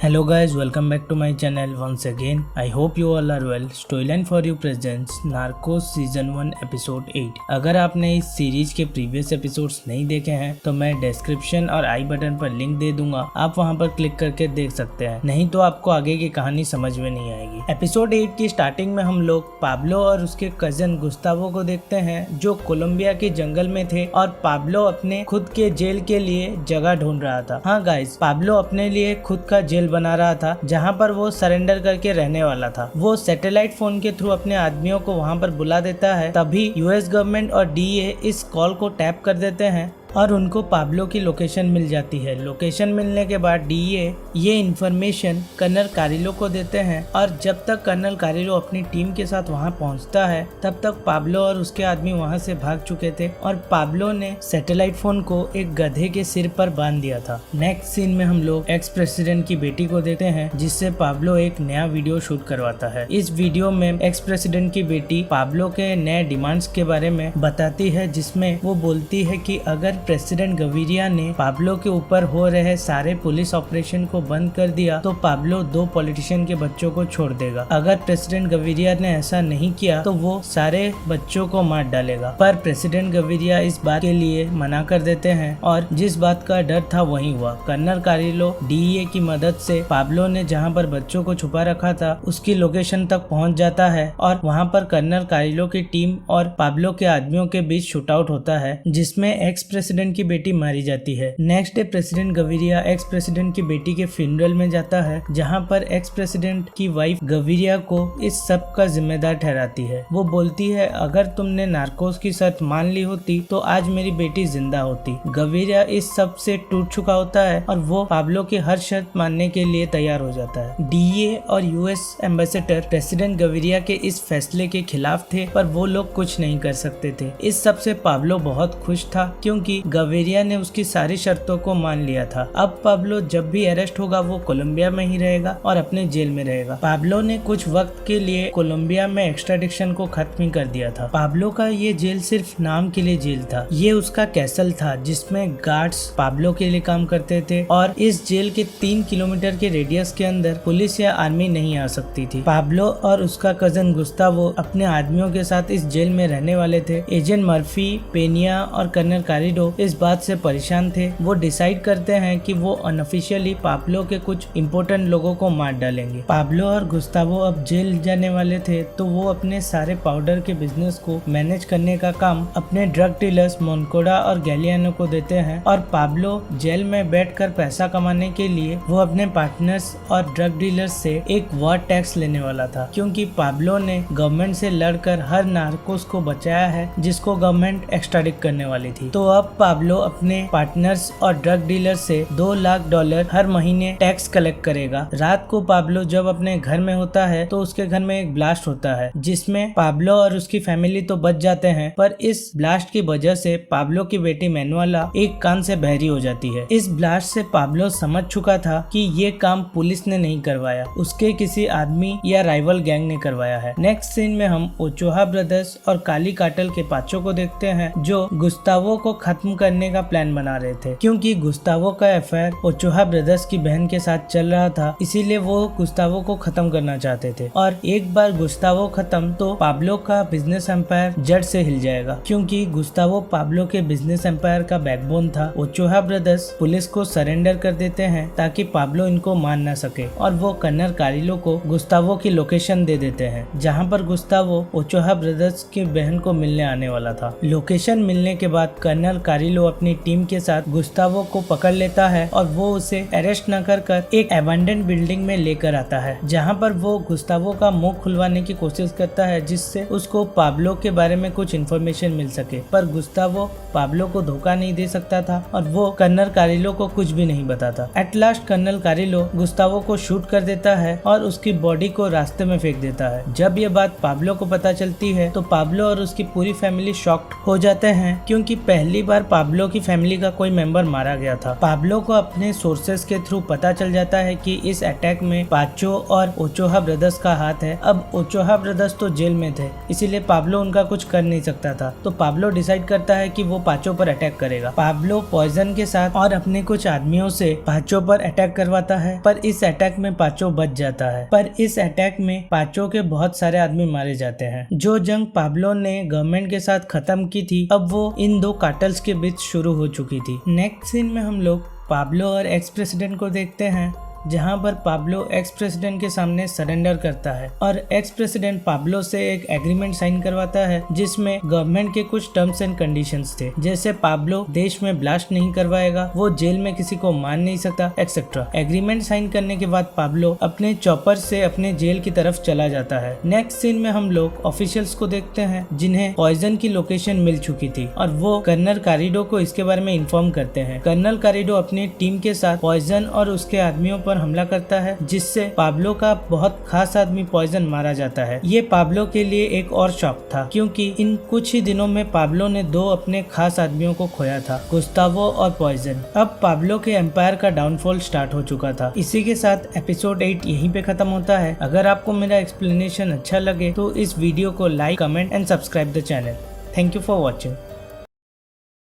Hello guys, welcome back to my channel once again. I hope you all are well. Storyline for you presents Narcos Season 1 Episode 8। अगर आपने इस series के previous episodes नहीं देखे हैं तो मैं डिस्क्रिप्शन और आई बटन पर लिंक दे दूंगा, आप वहां पर क्लिक करके देख सकते हैं, नहीं तो आपको आगे की कहानी समझ में नहीं आएगी। एपिसोड 8 की स्टार्टिंग में हम लोग पाब्लो और उसके कजन गुस्तावो को देखते हैं जो कोलंबिया के जंगल में थे और पाब्लो अपने खुद के जेल के लिए जगह ढूंढ रहा था। हाँ गाइस, पाब्लो अपने लिए खुद का जेल बना रहा था जहां पर वो सरेंडर करके रहने वाला था। वो सैटेलाइट फोन के थ्रू अपने आदमियों को वहां पर बुला देता है, तभी यूएस गवर्नमेंट और डीए इस कॉल को टैप कर देते हैं और उनको पाब्लो की लोकेशन मिल जाती है। लोकेशन मिलने के बाद डीए ये इन्फॉर्मेशन कर्नल कारिलो को देते हैं और जब तक कर्नल कारिलो अपनी टीम के साथ वहां पहुंचता है तब तक पाब्लो और उसके आदमी वहां से भाग चुके थे और पाब्लो ने सैटेलाइट फोन को एक गधे के सिर पर बांध दिया था। नेक्स्ट सीन में हम लोग एक्स प्रेसिडेंट की बेटी को देखते हैं जिससे पाब्लो एक नया वीडियो शूट करवाता है। इस वीडियो में एक्स प्रेसिडेंट की बेटी पाब्लो के नए डिमांड्स के बारे में बताती है, जिसमें वो बोलती है कि अगर प्रेसिडेंट गविरिया ने पाब्लो के ऊपर हो रहे सारे पुलिस ऑपरेशन को बंद कर दिया तो पाब्लो 2 पॉलिटिशियन के बच्चों को छोड़ देगा। अगर प्रेसिडेंट गविरिया ने ऐसा नहीं किया तो वो सारे बच्चों को मार डालेगा। पर प्रेसिडेंट गविरिया इस बात के लिए मना कर देते हैं और जिस बात का डर था वही हुआ। कर्नल कारिलो डीए की मदद से पाब्लो ने जहां पर बच्चों को छुपा रखा था उसकी लोकेशन तक पहुंच जाता है और वहां पर कर्नल कारिलो की टीम और पाब्लो के आदमियों के बीच शूटआउट होता है, जिसमें एक्स प्रेसिडेंट की बेटी मारी जाती है। Next day president Gaviria ex president की बेटी के फ्यूनरल में जाता है, जहां पर एक्स प्रेसिडेंट की वाइफ गविरिया को इस सब का जिम्मेदार ठहराती है। वो बोलती है अगर तुमने नार्कोस की शर्त मान ली होती तो आज मेरी बेटी जिंदा होती। गविरिया इस सब से टूट चुका होता है और वो पाब्लो की हर शर्त मानने के लिए तैयार हो जाता है। डीए और यूएस एम्बेसडर प्रेसिडेंट गविरिया के इस फैसले के खिलाफ थे, पर वो लोग कुछ नहीं कर सकते थे। इस सब से पाब्लो बहुत खुश था क्योंकि गविरिया ने उसकी सारी शर्तों को मान लिया था। अब पाब्लो जब भी अरेस्ट होगा वो कोलंबिया में ही रहेगा और अपने जेल में रहेगा। पाब्लो ने कुछ वक्त के लिए कोलंबिया में एक्स्ट्राडिक्शन को खत्म कर दिया था। पाब्लो का ये जेल सिर्फ नाम के लिए जेल था, ये उसका कैसल था जिसमें गार्ड्स पाब्लो के लिए काम करते थे और इस जेल के 3 किलोमीटर के रेडियस के अंदर पुलिस या आर्मी नहीं आ सकती थी। पाब्लो और उसका कजन गुस्तावो अपने आदमियों के साथ इस जेल में रहने वाले थे। एजेंट मर्फी, पेनिया और कर्नल कारिडो इस बात से परेशान थे। वो डिसाइड करते हैं कि वो अनऑफिशियली पाब्लो के कुछ इम्पोर्टेंट लोगों को मार डालेंगे। पाब्लो और गुस्तावो अब जेल जाने वाले थे तो वो अपने सारे पाउडर के बिजनेस को मैनेज करने का काम अपने ड्रग डीलर्स मोनकोडा और गैलियानो को देते हैं और पाब्लो जेल में बैठकर पैसा कमाने के लिए वो अपने पार्टनर्स और ड्रग डीलर्स से एक वॉर टैक्स लेने वाला था, क्योंकि पाब्लो ने गवर्नमेंट से लड़कर हर नार्कोस को बचाया है जिसको गवर्नमेंट एक्स्ट्राडिक्ट करने वाली थी। तो अब पाब्लो अपने पार्टनर्स और ड्रग डीलर से $2 लाख हर महीने टैक्स कलेक्ट करेगा। रात को पाब्लो जब अपने घर में होता है तो उसके घर में एक ब्लास्ट होता है जिसमें पाब्लो और उसकी फैमिली तो बच जाते हैं, पर इस ब्लास्ट की वजह से पाब्लो की बेटी मैनुएला एक कान से बहरी हो जाती है। इस ब्लास्ट से पाब्लो समझ चुका था कि ये काम पुलिस ने नहीं करवाया, उसके किसी आदमी या राइवल गैंग ने करवाया है। नेक्स्ट सीन में हम ओचोहा ब्रदर्स और काली कार्टेल के पाचो को देखते हैं जो गुस्तावो को खत्म करने का प्लान बना रहे थे, क्योंकि गुस्तावो का अफेयर ओचोहा ब्रदर्स की बहन के साथ चल रहा था, इसीलिए वो गुस्तावो को खत्म करना चाहते थे। और एक बार गुस्तावो खत्म तो पाब्लो का बिजनेस एम्पायर जड़ से हिल जाएगा, क्योंकि गुस्तावो पाब्लो के बिजनेस एम्पायर का बैकबोन था। ओचोहा ब्रदर्स पुलिस को सरेंडर कर देते हैं ताकि पाब्लो इनको मार न सके और वो कर्नल कारिलो को गुस्तावो की लोकेशन दे देते हैं, जहाँ पर गुस्तावो ओचोहा ब्रदर्स की बहन को मिलने आने वाला था। लोकेशन मिलने के बाद कर्नल कारिलो अपनी टीम के साथ गुस्तावो को पकड़ लेता है और वो उसे अरेस्ट न कर एक एबंडेंट बिल्डिंग में लेकर आता है, जहां पर वो गुस्तावो का मुंह खुलवाने की कोशिश करता है जिससे उसको पाब्लो के बारे में कुछ इन्फॉर्मेशन मिल सके। पर गुस्तावो पाब्लो को धोखा नहीं दे सकता था और वो कर्नल कारिलो को कुछ भी नहीं बताता। At last colonel Carrillo Gustavo को शूट कर देता है और उसकी बॉडी को रास्ते में फेंक देता है। जब ये बात पाब्लो को पता चलती है तो पाब्लो और उसकी पूरी फैमिली शॉक्ड हो जाते हैं, क्योंकि पहली बार पर पाब्लो की फैमिली का कोई मेंबर मारा गया था। पाब्लो को अपने सोर्सेस के थ्रू पता चल जाता है कि इस अटैक में पाचो और ओचोहा ब्रदर्स का हाथ है। अब ओचोहा ब्रदर्स तो जेल में थे, इसीलिए पाब्लो उनका कुछ कर नहीं सकता था। तो पाब्लो डिसाइड करता है कि वो पाचो पर अटैक करेगा। पाब्लो पॉइजन के साथ और अपने कुछ आदमियों से पाचो पर अटैक करवाता है, पर इस अटैक में पाचो बच जाता है। पर इस अटैक में पाचो के बहुत सारे आदमी मारे जाते हैं। जो जंग पाब्लो ने गवर्नमेंट के साथ खत्म की थी, अब वो इन दो कार्टल्स के बीच शुरू हो चुकी थी। नेक्स्ट सीन में हम लोग पाब्लो और एक्स प्रेसिडेंट को देखते हैं, जहां पर पाब्लो एक्स प्रेसिडेंट के सामने सरेंडर करता है और एक्स प्रेसिडेंट पाब्लो से एक एग्रीमेंट साइन करवाता है जिसमें गवर्नमेंट के कुछ टर्म्स एंड कंडीशंस थे, जैसे पाब्लो देश में ब्लास्ट नहीं करवाएगा, वो जेल में किसी को मार नहीं सकता, एक्सेट्रा। एग्रीमेंट साइन करने के बाद पाब्लो अपने चॉपर से अपने जेल की तरफ चला जाता है। नेक्स्ट सीन में हम लोग ऑफिशियल्स को देखते हैं जिन्हें पॉइजन की लोकेशन मिल चुकी थी और वो कर्नल कारिडो को इसके बारे में इन्फॉर्म करते हैं। कर्नल कारिडो अपनी टीम के साथ पॉइजन और उसके आदमियों पर हमला करता है, जिससे पाब्लो का बहुत खास आदमी पॉइजन मारा जाता है। ये पाब्लो के लिए एक और शॉक था, क्योंकि इन कुछ ही दिनों में पाब्लो ने दो अपने खास आदमियों को खोया था, गुस्तावो और पॉइजन। अब पाब्लो के एम्पायर का डाउनफॉल स्टार्ट हो चुका था। इसी के साथ एपिसोड 8 यहीं पे खत्म होता है। अगर आपको मेरा एक्सप्लेनेशन अच्छा लगे तो इस वीडियो को like, comment and subscribe the channel. Thank you for watching.